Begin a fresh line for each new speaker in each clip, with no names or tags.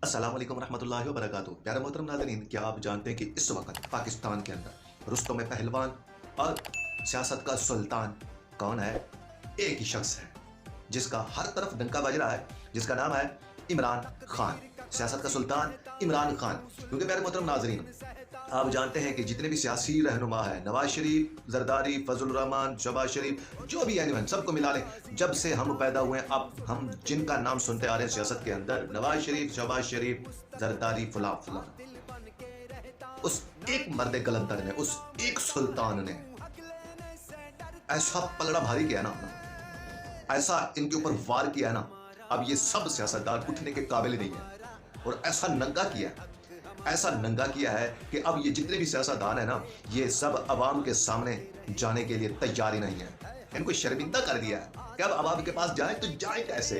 अस्सलाम वालेकुम रहमतुल्लाहि व बरकातुहू। प्यारे मोहतरम नाज़रीन, क्या आप जानते हैं कि इस वक्त पाकिस्तान के अंदर रुस्तम पहलवान और सियासत का सुल्तान कौन है? एक ही शख्स है जिसका हर तरफ डंका बज रहा है, जिसका नाम है इमरान खान। सियासत का सुल्तान इमरान खान। क्योंकि प्यारे मोहतरम नाज़रीन, आप जानते हैं कि जितने भी सियासी रहनुमा है, नवाज शरीफ, जरदारी, फजल रहमान, शहबाज शरीफ, जो भी एनिवन सबको मिला लें, जब से हम पैदा हुए हैं अब हम जिनका नाम सुनते आ रहे हैं सियासत के अंदर, नवाज शरीफ, शहबाज शरीफ, जरदारी, फुला फुला, उस एक मर्द कलंदर ने, उस एक सुल्तान ने ऐसा पलड़ा भारी किया ना, ऐसा इनके ऊपर वार किया ना, अब ये सब सियासतदान उठने के काबिल ही नहीं है। और ऐसा नंगा किया, ऐसा नंगा किया है कि अब ये जितने भी सियासतदान है ना, ये सब अवाम के सामने जाने के लिए तैयार ही नहीं है। इनको शर्मिंदा कर दिया है कि अब अवाम के पास जाए तो जाए कैसे।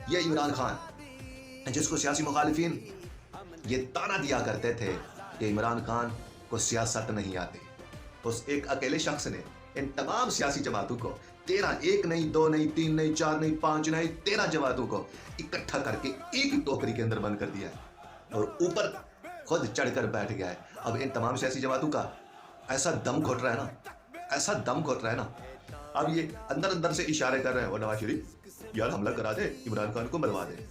ये इमरान खान, जिसको सियासी मुखालिफिन ये ताना दिया करते थे कि इमरान खान को सियासत नहीं आती, उस एक अकेले शख्स ने इन तमाम सियासी जमातों को 13, एक नहीं, दो नहीं, तीन नहीं, चार नहीं, पांच नहीं, 13 जमातों को इकट्ठा करके एक ही टोकरी के अंदर बंद कर दिया है और ऊपर खुद चढ़कर बैठ गया है। अब इन तमाम सियासी जमातों का ऐसा दम घुट रहा है ना, ऐसा दम घुट रहा है ना, अब ये अंदर अंदर से इशारे कर रहे हैं, और नवाज शरीफ यार हमला करा दे, इमरान खान को मरवा दे।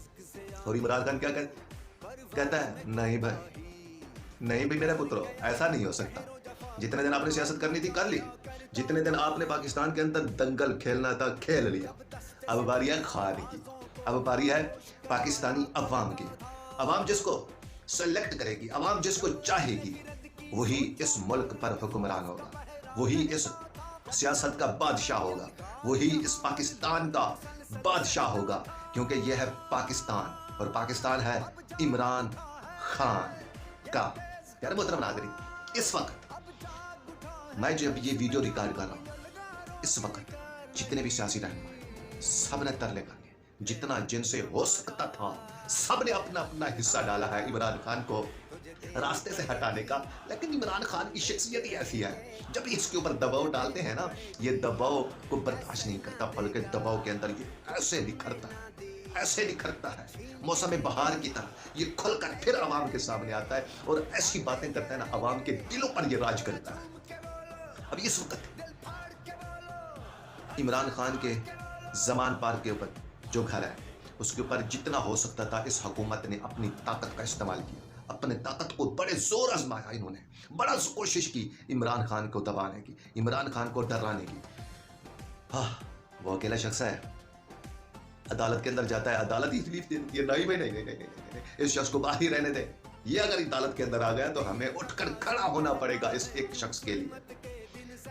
और इमरान खान क्या कहता है, नहीं भाई, नहीं भाई मेरा पुत्रो, ऐसा नहीं हो सकता। जितने दिन आपने सियासत करनी थी कर ली, जितने दिन आपने पाकिस्तान के अंदर दंगल खेलना था खेल लिया। अब बारी है खान की, अब बारी है पाकिस्तानी अवाम की। अवाम जिसको सेलेक्ट करेगी, अवाम जिसको चाहेगी, वही इस मुल्क पर हुक्मरान होगा, वही इस सियासत का बादशाह होगा, वही इस पाकिस्तान का बादशाह होगा। क्योंकि यह है पाकिस्तान और पाकिस्तान है इमरान खान का। यार मोहतरम नाज़रीन, इस वक्त मैं जब ये वीडियो रिकॉर्ड कर रहा हूं, इस वक्त जितने भी सियासी रहनुमा सब ने तरले करने, जितना जिनसे हो सकता था सब ने अपना अपना हिस्सा डाला है इमरान खान को रास्ते से हटाने का। लेकिन इमरान खान की शख्सियत ही ऐसी है, जब इसके ऊपर दबाव डालते हैं ना, ये दबाव को बर्दाश्त नहीं करता, बल्कि दबाव के अंदर ये ऐसे निखरता है, ऐसे निखरता है, मौसम बहार की तरह ये खुलकर फिर अवाम के सामने आता है और ऐसी बातें करता है ना, अवाम के दिलों पर ये राज करता है। अब इस वक्त इमरान खान के जमान पार के ऊपर जो घर है, उसके ऊपर जितना हो सकता था इस हुकूमत ने अपनी ताकत का इस्तेमाल किया, अपने ताकत को बड़े जोर आजमाया, इन्होंने बड़ा कोशिश की इमरान खान को दबाने की, इमरान खान को डराने की। हाँ, वो अकेला शख्स है, अदालत के अंदर जाता है, अदालत ही तकलीफ देती है, नहीं भाई नहीं नहीं, नहीं, नहीं, नहीं, नहीं, इस शख्स को बाहर ही रहने दे। ये अगर अदालत के अंदर आ गया तो हमें उठकर खड़ा होना पड़ेगा इस एक शख्स के लिए,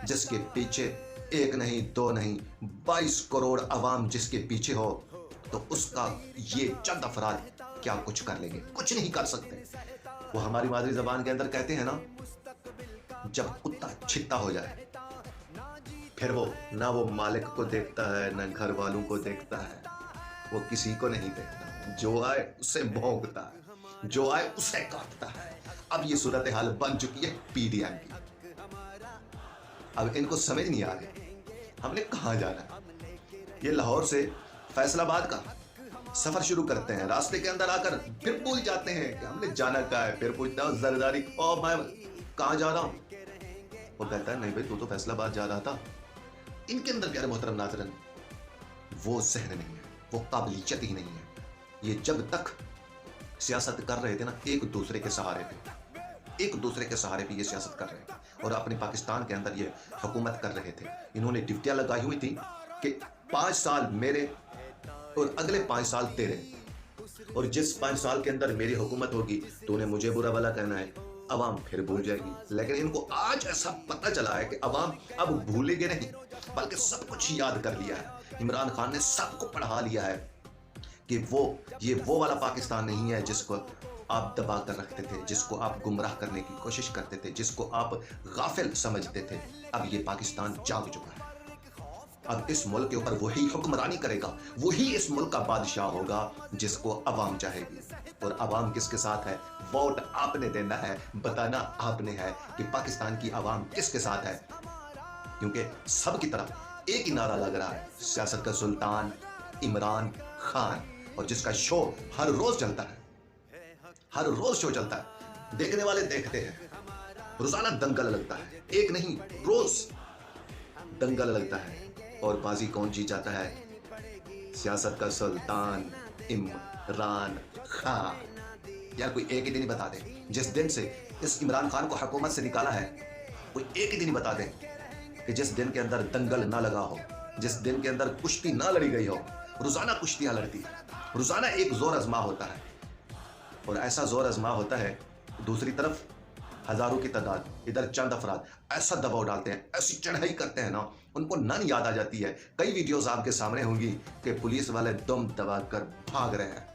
जिसके पीछे एक नहीं, दो नहीं, 22 करोड़ अवाम जिसके पीछे हो, तो उसका ये चंद अफराद क्या कुछ कर लेंगे? कुछ नहीं कर सकते। वो हमारी मादरी जबान के अंदर कहते हैं ना, जब कुत्ता छित्ता हो जाए फिर वो ना वो मालिक को देखता है, ना घर वालों को देखता है, वो किसी को नहीं देखता, जो आए उसे भौंकता है, जो आए उसे काटता है। अब ये सूरत हाल बन चुकी है पीडीएम की। अब इनको समझ नहीं आ रही हमने कहाँ जाना है। ये लाहौर से फैसलाबाद का सफर शुरू करते हैं, रास्ते के अंदर आकर फिर भूल जाते हैं कि हमने जाना कहाँ है। फिर पूछता हूँ जरदारी, ओ मैं कहाँ जा रहा हूँ? वो कहता है नहीं भाई, तू तो फैसलाबाद जा रहा था। इनके अंदर प्यारे मोहतरम नाज़रीन वो ज़हन नहीं है, वो काबिलियत ही नहीं है। ये जब तक सियासत कर रहे थे ना, एक दूसरे के सहारे पे, एक दूसरे के सहारे पे ये सियासत कर रहे थे और अपने पाकिस्तान के अंदर ये हुकूमत कर रहे थे। इन्होंने ड्यूटियां लगाई हुई थी कि 5 साल मेरे और अगले 5 साल तेरे, और जिस 5 साल के अंदर मेरी हुकूमत होगी तो उन्हें मुझे बुरा भला कहना है, अवाम फिर भूल जाएगी। लेकिन इनको आज ऐसा पता चला है कि अवाम अब भूलेंगे नहीं, बल्कि सब कुछ याद कर लिया है। इमरान खान ने सबको पढ़ा लिया है कि ये वो वाला पाकिस्तान नहीं है जिसको आप दबा कर रखते थे, जिसको आप गुमराह करने की कोशिश करते थे, जिसको आप गाफिल समझते थे। अब ये पाकिस्तान जाग चुका है। अब इस मुल्क के ऊपर वही हुक्मरानी करेगा, वही इस मुल्क का बादशाह होगा जिसको अवाम चाहेगी। और अवाम किसके साथ है? वोट आपने देना है, बताना आपने है कि पाकिस्तान की अवाम किसके साथ है। क्योंकि सबकी तरफ एक ही नारा लग रहा है, सियासत का सुल्तान इमरान खान, और जिसका शो हर रोज चलता है। हर रोज शो चलता है, देखने वाले देखते हैं। रोजाना दंगल लगता है, एक नहीं रोज दंगल लगता है। और बाजी कौन जीत जाता है? सियासत का सुल्तान इमरान खान। यार कोई एक ही दिन ही बता दे, जिस दिन से इस इमरान खान को हुकूमत से निकाला है, कोई एक ही दिन ही बता दे कि जिस दिन के अंदर दंगल ना लगा हो, जिस दिन के अंदर कुश्ती ना लड़ी गई हो। रोजाना कुश्तियां लड़ती है, रोजाना एक जोर आजमा होता है, और ऐसा जोर आजमा होता है। दूसरी तरफ हजारों की तादाद, इधर चंद अफराद ऐसा दबाव डालते हैं, ऐसी चढ़ाई करते हैं ना, उनको नन याद आ जाती है। कई वीडियोस आपके सामने होंगी कि पुलिस वाले दम दबाकर भाग रहे हैं।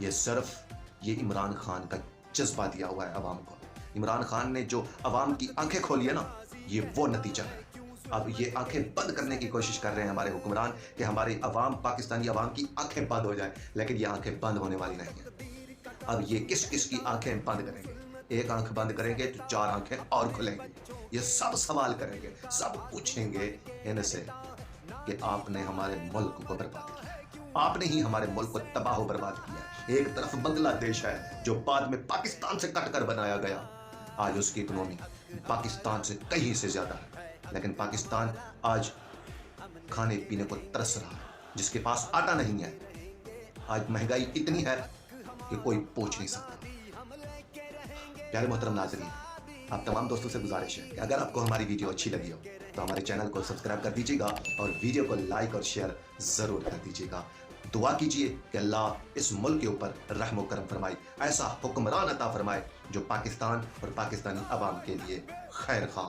ये सिर्फ ये इमरान खान का जज्बा दिया हुआ है अवाम को। इमरान खान ने जो अवाम की आंखें खोली है ना, ये वो नतीजा है। अब ये आंखें बंद करने की कोशिश कर रहे हैं हमारे हुक्मरान कि हमारी अवाम, पाकिस्तानी अवाम की आंखें बंद हो जाए, लेकिन ये आंखें बंद होने वाली नहीं है। अब ये किस किस की आंखें बंद करेंगे? एक आंख बंद करेंगे तो चार आंखें और खुलेंगी। ये सब सवाल करेंगे, सब पूछेंगे इनसे कि आपने हमारे मुल्क को बर्बाद किया, आपने ही हमारे मुल्क को तबाह बर्बाद किया। एक तरफ बांग्लादेश है जो बाद में पाकिस्तान से कटकर बनाया गया, आज उसकी इकोनॉमी पाकिस्तान से कहीं से ज्यादा है, लेकिन पाकिस्तान आज खाने पीने को तरस रहा है, जिसके पास आटा नहीं है। आज महंगाई इतनी है कि कोई पूछ नहीं सकता। प्यारे मोहतरम नाज़रीन, आप तमाम दोस्तों से गुजारिश है कि अगर आपको हमारी वीडियो अच्छी लगी हो तो हमारे चैनल को सब्सक्राइब कर दीजिएगा और वीडियो को लाइक और शेयर जरूर कर दीजिएगा। दुआ कीजिए कि अल्लाह इस मुल्क के ऊपर रहम व करम फरमाए, ऐसा हुक्मरान अता फरमाए जो पाकिस्तान और पाकिस्तानी अवाम के लिए खैर खा।